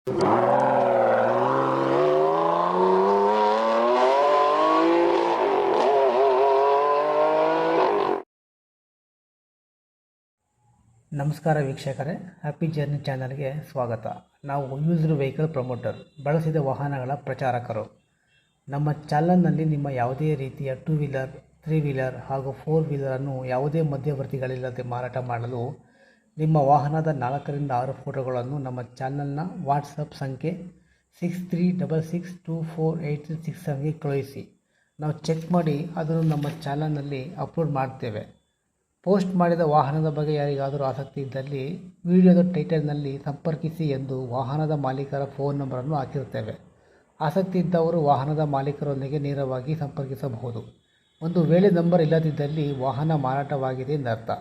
ನಮಸ್ಕಾರ ವೀಕ್ಷಕರೇ, happy journey ಚಾನಲ್ಗೆ ಸ್ವಾಗತ. ನಾವು ಯೂಸ್ಡ್ ವೆಹಿಕಲ್ ಪ್ರಮೋಟರ್, ಬಳಸಿದ ವಾಹನಗಳ ಪ್ರಚಾರಕರು. ನಮ್ಮ ಚಾನಲ್ನಲ್ಲಿ ನಿಮ್ಮ ಯಾವುದೇ ರೀತಿಯ 2 ವೀಲರ್, 3 ವೀಲರ್ ಹಾಗೂ 4 ವೀಲರನ್ನು ಯಾವುದೇ ಮಧ್ಯವರ್ತಿಗಳಿಲ್ಲದೆ ಮಾರಾಟ ಮಾಡಲು ನಿಮ್ಮ ವಾಹನದ 4 ರಿಂದ 6 ಫೋಟೋಗಳನ್ನು ನಮ್ಮ ಚಾನಲ್ನ ವಾಟ್ಸಪ್ ಸಂಖ್ಯೆ 6366248367ಗೆ ಕಳುಹಿಸಿ. ನಾವು ಚೆಕ್ ಮಾಡಿ ಅದನ್ನು ನಮ್ಮ ಚಾನಲ್ನಲ್ಲಿ ಅಪ್ಲೋಡ್ ಮಾಡ್ತೇವೆ. ಪೋಸ್ಟ್ ಮಾಡಿದ ವಾಹನದ ಬಗ್ಗೆ ಯಾರಿಗಾದರೂ ಆಸಕ್ತಿ ಇದ್ದಲ್ಲಿ ವಿಡಿಯೋದ ಟೈಟಲ್ನಲ್ಲಿ ಸಂಪರ್ಕಿಸಿ ಎಂದು ವಾಹನದ ಮಾಲೀಕರ ಫೋನ್ ನಂಬರನ್ನು ಹಾಕಿರುತ್ತೇವೆ. ಆಸಕ್ತಿ ಇದ್ದವರು ವಾಹನದ ಮಾಲೀಕರೊಂದಿಗೆ ನೇರವಾಗಿ ಸಂಪರ್ಕಿಸಬಹುದು. ಒಂದು ವೇಳೆ ನಂಬರ್ ಇಲ್ಲದಿದ್ದಲ್ಲಿ ವಾಹನ ಮಾರಾಟವಾಗಿದೆ ಎಂದರ್ಥ.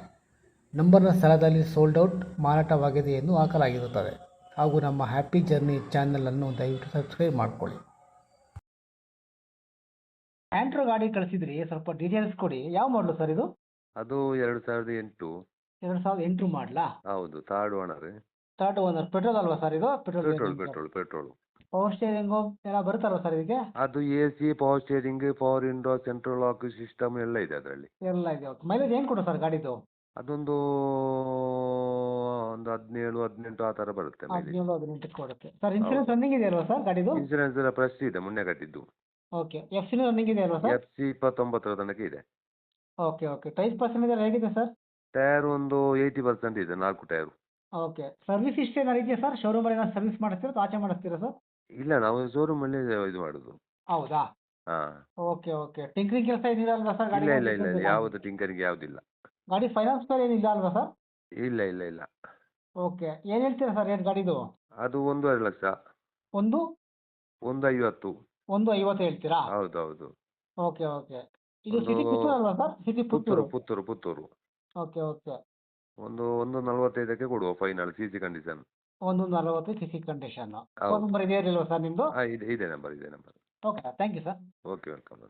ನಂಬರ್ನ ಸ್ಥಳದಲ್ಲಿ ಸೋಲ್ಡ್ ಔಟ್, ಮಾರಾಟವಾಗಿದೆ ಎಂದು ಹಾಕಲಾಗಿರುತ್ತದೆ. ಹಾಗೂ ನಮ್ಮ ಹ್ಯಾಪಿ ಜರ್ನಿ ಚಾನಲನ್ನು ದಯವಿಟ್ಟು ಸಬ್ಸ್ಕ್ರೈಬ್ ಮಾಡಿಕೊಳ್ಳಿ. ಆಂಟ್ರೋ ಗಾಡಿ ಕಳಿಸಿದ್ರಿ, ಸ್ವಲ್ಪ ಡೀಟೇಲ್ಸ್ ಕೊಡಿ. ಯಾವ ಮಾಡಲು ಸರ್ ಇದು? ಅದು 2008. 2008 ಮಾಡಲಾ? ಹೌದು, third owner. Third owner. Petrol ಅಲ್ವಾ ಸರ್ ಇದು? ಪೆಟ್ರೋಲ್. ಪವರ್ ಸ್ಟೇರಿಂಗು ಎಲ್ಲ ಬರುತ್ತಲ್ವ ಸರ್ ಇದಕ್ಕೆ? ಅದು AC, power steering, power window, central lock system ಎಲ್ಲ ಇದೆ ಅದರಲ್ಲಿ. ಎಲ್ಲ ಇದೆ. ಓಕೆ. ಮೈಲೇಜ್ ಏನು ಕೊಡು ಸರ್ ಗಾಡಿದು? ಅದೊಂದು 17-18 ಆ ಥರ ಬರುತ್ತೆ ಮೈಲೇಜ್. 17-18 ಕೊಡುತ್ತೆ ಸರ್. ಇನ್ಸೂರೆನ್ಸ್ ರನ್ನಿಂಗ್ ಇದೆ ಅಲ್ವಾ ಸರ್ ಗಾಡಿದು? ಇನ್ಸೂರೆನ್ಸ್ ಎಲ್ಲ ಫ್ರೆಶ್ ಇದೆ, ಮೊನ್ನೆ ಕಟ್ಟಿದ್ದು. ಓಕೆ. FC ರನ್ನಿಂಗ್ ಇದೆ ಅಲ್ವಾ ಸರ್? FC 29 ತನಕ ಇದೆ. ಓಕೆ. ಟೈರ್ ಪರ್ಸೆಂಟೇಜ್ ಹೇಗಿದೆ ಸರ್? ಟೈರ್ ಒಂದು 80% ಇದೆ, 4 ಟೈರು. ಓಕೆ. ಸರ್ವಿಸ್ ಇಷ್ಟೇ ಇದೆಯಾ ಸರ್? ಶೋರೂಮಲ್ಲಿ ಏನಾದ್ರು ಸರ್ವಿಸ್ ಮಾಡಿಸ್ತೀರಾ ಅಥವಾ ಆಚೆ ಮಾಡಿಸ್ತೀರಾ ಸರ್? ಇಲ್ಲ, ನಾವು ಶೋರೂಮಲ್ಲಿ ಇದು ಮಾಡೋದು. ಹೌದಾ? ಹಾಂ. ಓಕೆ. ಟಿಂಕ್ರಿಂಗ್ ಕೆಲಸ ಏನಿಲ್ಲ ಅಲ್ವಾ ಸರ್ ಗಾಡಿ? ಇಲ್ಲ, ಯಾವುದು ಟಿಂಕರಿಂಗ್ ಯಾವುದಿಲ್ಲ. ಗಾಡಿ ಫೈನಾನ್ಸ್ ಮೇಲೆ ಏನಿಲ್ಲ ಅಲ್ವಾ ಸರ್? ಇಲ್ಲ. ಓಕೆ. ಏನು ಹೇಳ್ತೀರಾ ಸರ್ ರೇಟ್ ಗಾಡಿದು? ಅದು 1.5 ಲಕ್ಷ. 1.50. 1.50 ಹೇಳ್ತೀರಾ? ಹೌದು. ಓಕೆ. ಇದು ಸಿಟಿ ಪುತ್ತೂರು ಅಲ್ವಾ ಸರ್? ಸಿಟಿ ಪುತ್ತೂರು. ಪುತ್ತೂರು. ಓಕೆ. ಒಂದು 1.45ಕ್ಕೆ ಕೊಡುವ final, CC condition. 1.40 CC condition. ಹೌದು. ಫೋನ್ ನಂಬರ್ ಇದೆಯಾ ಇಲ್ವಾ ಸರ್ ನಿಮ್ಮದು? ಇದೆ number. Okay. Thank you sir. Okay, welcome.